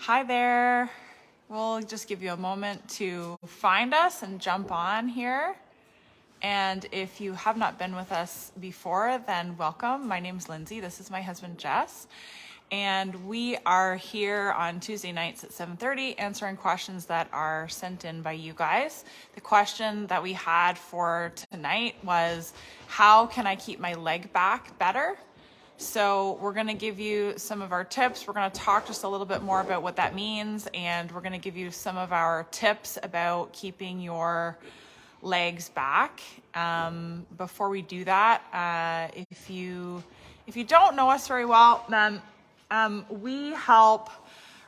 Hi there. We'll just give you a moment to find us and jump on here. And if you have not been with us before, then welcome. My name's Lindsay. This is my husband, Jess. And we are here on Tuesday nights at 7:30 answering questions that are sent in by you guys. The question that we had for tonight was, how can I keep my leg back better? So we're going to give you some of our tips. We're going to talk just a little bit more about what that means, and we're going to give you some of our tips about keeping your legs back. Before we do that, if you don't know us very well, then we help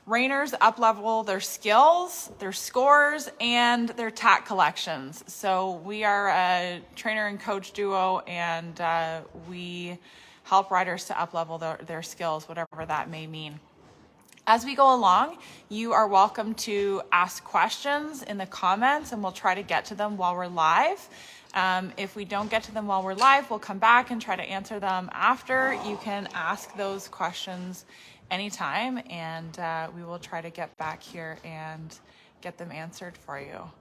Rainers up-level their skills, their scores, and their tack collections. So we are a trainer and coach duo, and we help riders to up-level their skills, whatever that may mean. As we go along, you are welcome to ask questions in the comments, and we'll try to get to them while we're live. If we don't get to them while we're live, we'll come back and try to answer them after. You can ask those questions anytime, and we will try to get back here and get them answered for you.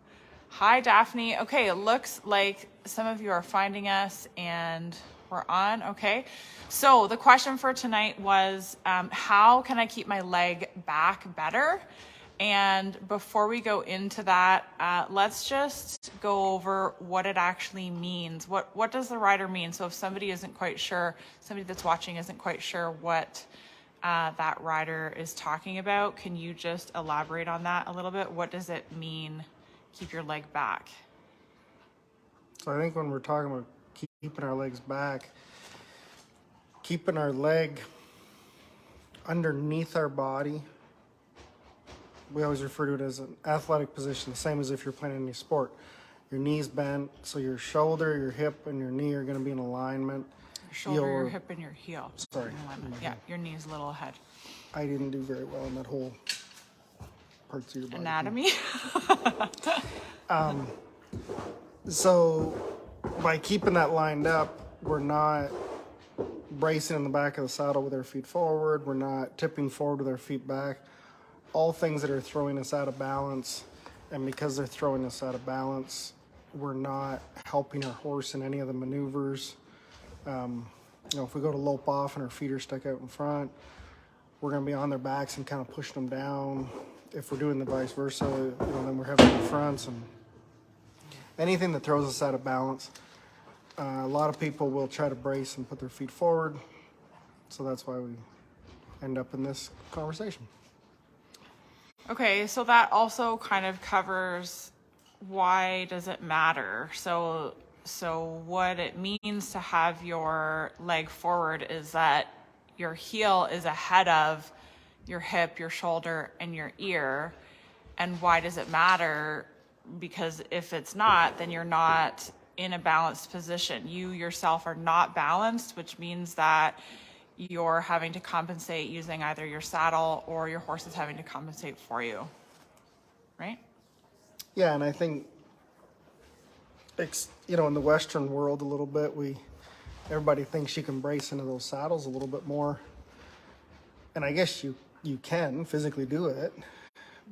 Hi, Daphne. Okay, it looks like some of you are finding us and we're on. Okay, so the question for tonight was, how can I keep my leg back better? And before we go into that, let's just go over what it actually means. What does the rider mean? So if somebody isn't quite sure, somebody that's watching isn't quite sure what that rider is talking about, can you just elaborate on that a little bit? What does it mean, keep your leg back? So I think when we're talking about keeping our legs back, keeping our leg underneath our body, we always refer to it as an athletic position, the same as if you're playing any sport. Your knee's bent, so your shoulder, your hip, and your knee are going to be in alignment. Your shoulder, your hip, and your heel. Sorry. Yeah, your knee's a little ahead. I didn't do very well in that whole parts of your body. Anatomy. So by keeping that lined up, we're not bracing in the back of the saddle with our feet forward. We're not tipping forward with our feet back. All things that are throwing us out of balance. And because they're throwing us out of balance, we're not helping our horse in any of the maneuvers. If we go to lope off and our feet are stuck out in front, we're going to be on their backs and kind of pushing them down. If we're doing the vice versa, then we're having the fronts and anything that throws us out of balance. A lot of people will try to brace and put their feet forward. So that's why we end up in this conversation. Okay, so that also kind of covers why does it matter. So what it means to have your leg forward is that your heel is ahead of your hip, your shoulder, and your ear. And why does it matter? Because if it's not, then you're not in a balanced position. You yourself are not balanced, which means that you're having to compensate using either your saddle or your horse is having to compensate for you, right? Yeah, and I think, in the Western world a little bit, everybody thinks you can brace into those saddles a little bit more. And I guess you can physically do it,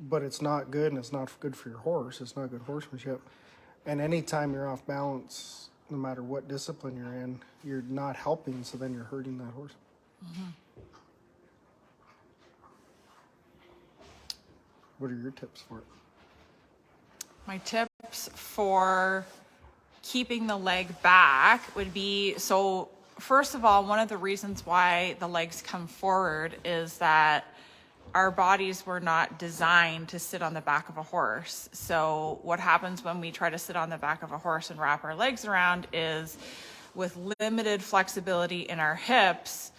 but it's not good, and it's not good for your horse. It's not good horsemanship. And anytime you're off balance, no matter what discipline you're in, you're not helping, so then you're hurting that horse. Mm-hmm. What are your tips for it? My tips for keeping the leg back would be, so first of all, one of the reasons why the legs come forward is that our bodies were not designed to sit on the back of a horse. So what happens when we try to sit on the back of a horse and wrap our legs around is, with limited flexibility in our hips,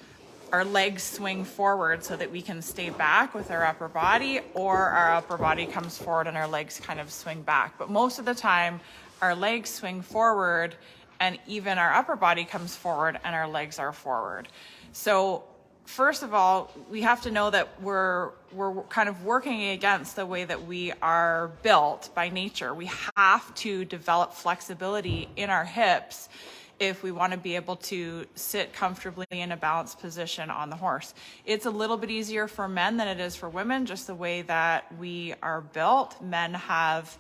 our legs swing forward so that we can stay back with our upper body, or our upper body comes forward and our legs kind of swing back. But most of the time, our legs swing forward and even our upper body comes forward and our legs are forward. So first of all, we have to know that we're kind of working against the way that we are built by nature. We have to develop flexibility in our hips if we want to be able to sit comfortably in a balanced position on the horse. It's a little bit easier for men than it is for women, just the way that we are built. Men have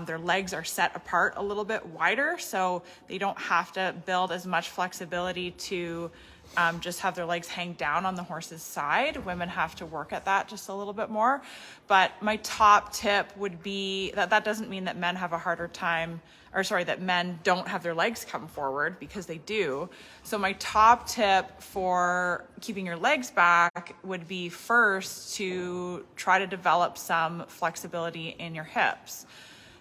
their legs are set apart a little bit wider, so they don't have to build as much flexibility to just have their legs hang down on the horse's side. Women have to work at that just a little bit more. But my top tip would be that doesn't mean that men have a harder time, or sorry, that men don't have their legs come forward, because they do. So my top tip for keeping your legs back would be first to try to develop some flexibility in your hips.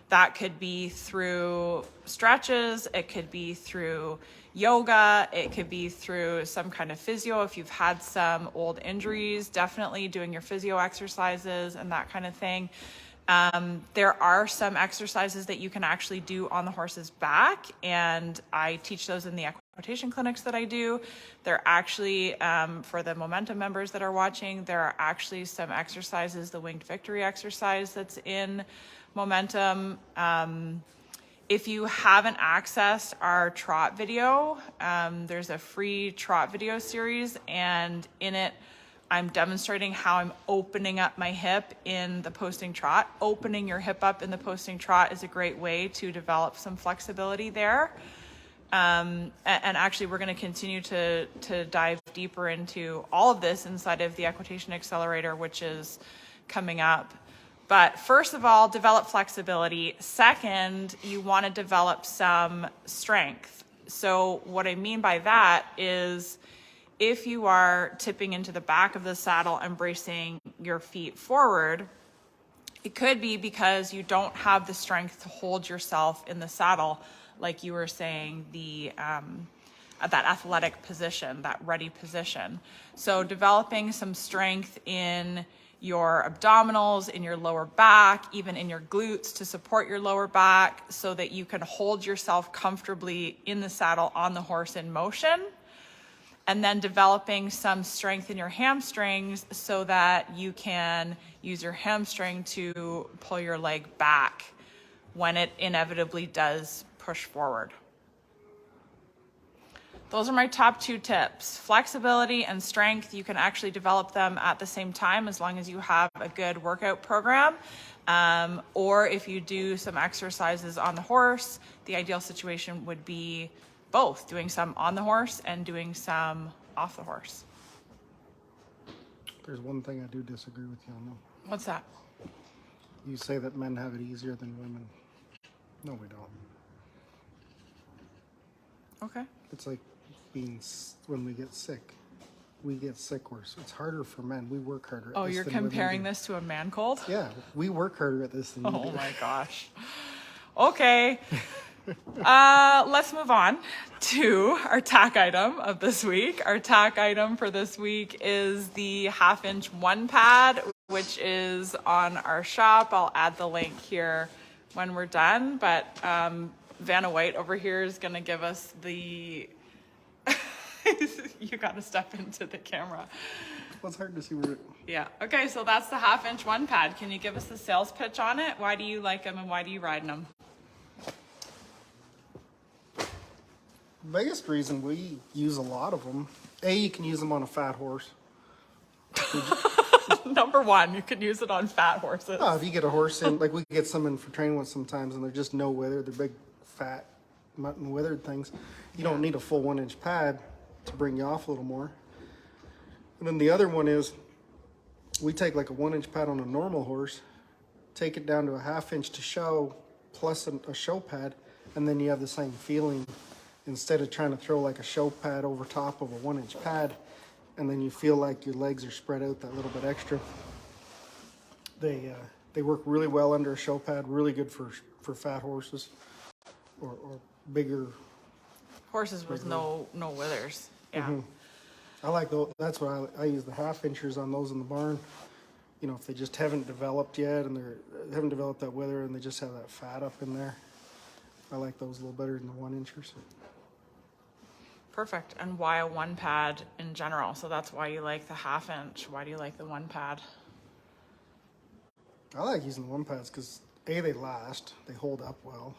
That could be through stretches, it could be through yoga, it could be through some kind of physio. If you've had some old injuries, definitely doing your physio exercises and that kind of thing. There are some exercises that you can actually do on the horse's back, and I teach those in the equitation clinics that I do. They're actually, for the Momentum members that are watching, there are actually some exercises, the Winged Victory exercise that's in Momentum. If you haven't accessed our trot video, there's a free trot video series, and in it I'm demonstrating how I'm opening up my hip in the posting trot. Opening your hip up in the posting trot is a great way to develop some flexibility there. And actually, we're going to continue to dive deeper into all of this inside of the Equitation Accelerator, which is coming up. But first of all, develop flexibility. Second, you want to develop some strength. So what I mean by that is, if you are tipping into the back of the saddle and bracing your feet forward, it could be because you don't have the strength to hold yourself in the saddle, like you were saying, at that athletic position, that ready position. So developing some strength in your abdominals, in your lower back, even in your glutes to support your lower back, so that you can hold yourself comfortably in the saddle on the horse in motion. And then developing some strength in your hamstrings so that you can use your hamstring to pull your leg back when it inevitably does push forward. Those are my top two tips. Flexibility and strength, you can actually develop them at the same time as long as you have a good workout program. Or if you do some exercises on the horse, the ideal situation would be both, doing some on the horse and doing some off the horse. There's one thing I do disagree with you on though. What's that? You say that men have it easier than women. No, we don't. Okay. It's like when we get sick. We get sick worse. It's harder for men. We work harder at this. Oh, you're than women comparing do. this to a man cold? Yeah, we work harder at this than you do. Oh my gosh. Okay. Let's move on to our tack item of this week. Our tack item for this week is the 1/2-inch one pad, which is on our shop. I'll add the link here when we're done, but Vanna White over here is going to give us the you got to step into the camera. Well, it's hard to see where Yeah. Okay, so that's the 1/2-inch one pad. Can you give us the sales pitch on it? Why do you like them and why do you ride them? biggest reason we use a lot of them. You can use them on a fat horse. Number one, you can use it on fat horses. If you get a horse in, like we get some in for training with sometimes, and they're just no wither. They're big, fat, mutton withered things. You don't need a full 1-inch pad to bring you off a little more. And then the other one is, we take like a 1-inch pad on a normal horse, take it down to a 1/2-inch to show, plus a show pad, and then you have the same feeling. Instead of trying to throw like a show pad over top of a 1-inch pad, and then you feel like your legs are spread out that little bit extra. They work really well under a show pad, really good for fat horses or bigger Horses with no withers. Yeah. Mm-hmm. I like those. That's what I use the 1/2-inchers on those in the barn. You know, if they just haven't developed yet and they haven't developed that wither and they just have that fat up in there, I like those a little better than the 1-inchers. Perfect. And why a one pad in general? So that's why you like the 1/2-inch. Why do you like the one pad? I like using the one pads because they last, they hold up well,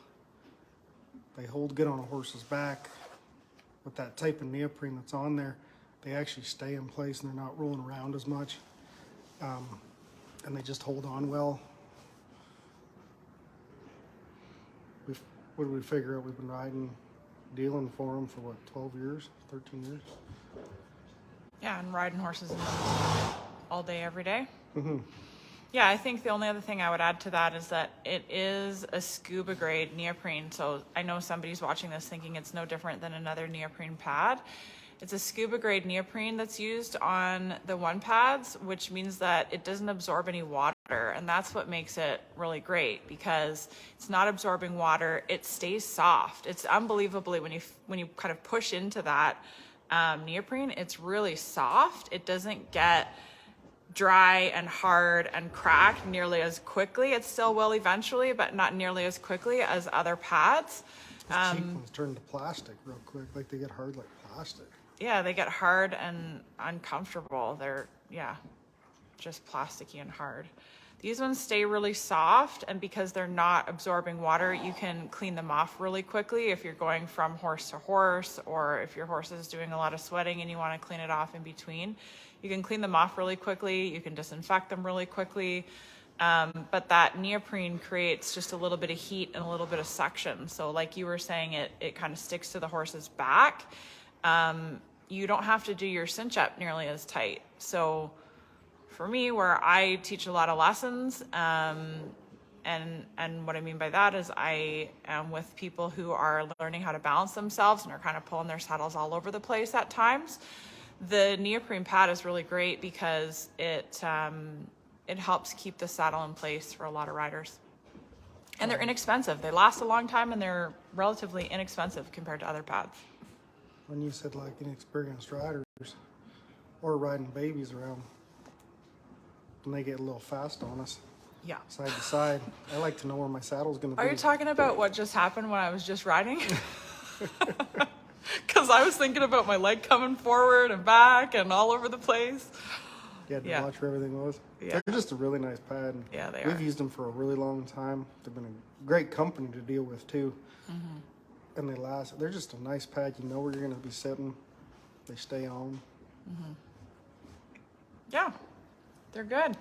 they hold good on a horse's back. with that type of neoprene that's on there, they actually stay in place and they're not rolling around as much. And they just hold on well. What did we figure out? We've been dealing for them for what, 12 years, 13 years? Yeah, and riding horses all day, every day. Mm-hmm. Yeah, I think the only other thing I would add to that is that it is a scuba grade neoprene. So I know somebody's watching this thinking it's no different than another neoprene pad. It's a scuba grade neoprene that's used on the one pads, which means that it doesn't absorb any water. And that's what makes it really great, because it's not absorbing water. It stays soft. It's unbelievably, when you kind of push into that neoprene, it's really soft. It doesn't get dry and hard and cracked nearly as quickly. It still will eventually, but not nearly as quickly as other pads. The cheap ones turn to plastic real quick. Like they get hard like plastic. Yeah, they get hard and uncomfortable. They're, just plasticky and hard. These ones stay really soft, and because they're not absorbing water, you can clean them off really quickly if you're going from horse to horse, or if your horse is doing a lot of sweating and you want to clean it off in between. You can clean them off really quickly. You can disinfect them really quickly. But that neoprene creates just a little bit of heat and a little bit of suction. So like you were saying, it kind of sticks to the horse's back. You don't have to do your cinch up nearly as tight. So for me, where I teach a lot of lessons, and what I mean by that is I am with people who are learning how to balance themselves and are kind of pulling their saddles all over the place at times. The neoprene pad is really great because it helps keep the saddle in place for a lot of riders. And they're inexpensive. They last a long time, and they're relatively inexpensive compared to other pads. When you said like inexperienced riders or riding babies around, when they get a little fast on us, yeah, side to side, I like to know where my saddle's going to be. Are you talking about what just happened when I was just riding? Because I was thinking about my leg coming forward and back and all over the place. You had to watch where everything was. Yeah. They're just a really nice pad. Yeah, they are. We've used them for a really long time. They've been a great company to deal with too. Mm-hmm. And they last. They're just a nice pad. You know where you're going to be sitting. They stay on. Mm-hmm. Yeah, they're good.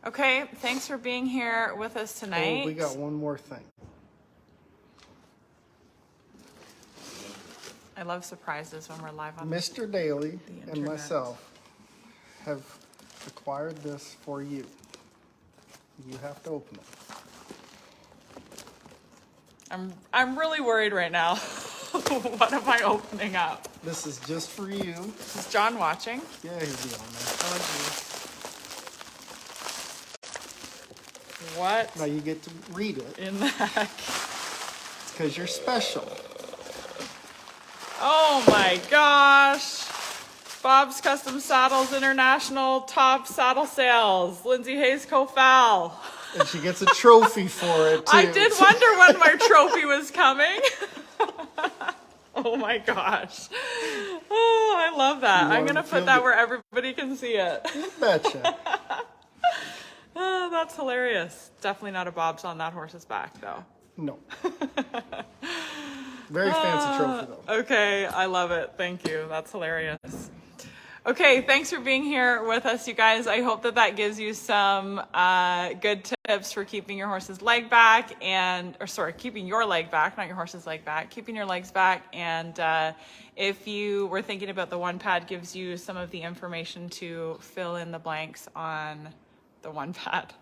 Okay, thanks for being here with us tonight. Oh, we got one more thing. I love surprises when we're live on Mr. Daly the and myself have acquired this for you. You have to open it. I'm really worried right now. What am I opening up? This is just for you. Is John watching? Yeah, he'll be on there. Oh, geez. What? Now you get to read it. In the heck? It's because you're special. Oh my gosh. Bob's Custom Saddles International top saddle sales. Lindsay Hayes Cofal. And she gets a trophy for it, too. I did wonder when my trophy was coming. Oh my gosh. Oh, I love that. I'm going to put that where everybody can see it. You betcha. Oh, that's hilarious. Definitely not a Bob's on that horse's back, though. No. Very fancy trophy, though. Okay, I love it. Thank you. That's hilarious. Okay, thanks for being here with us, you guys. I hope that that gives you some good tips for keeping your horse's leg back keeping your leg back, not your horse's leg back, keeping your legs back. And if you were thinking about the one pad, gives you some of the information to fill in the blanks on the one pad.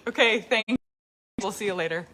Okay, thanks. We'll see you later.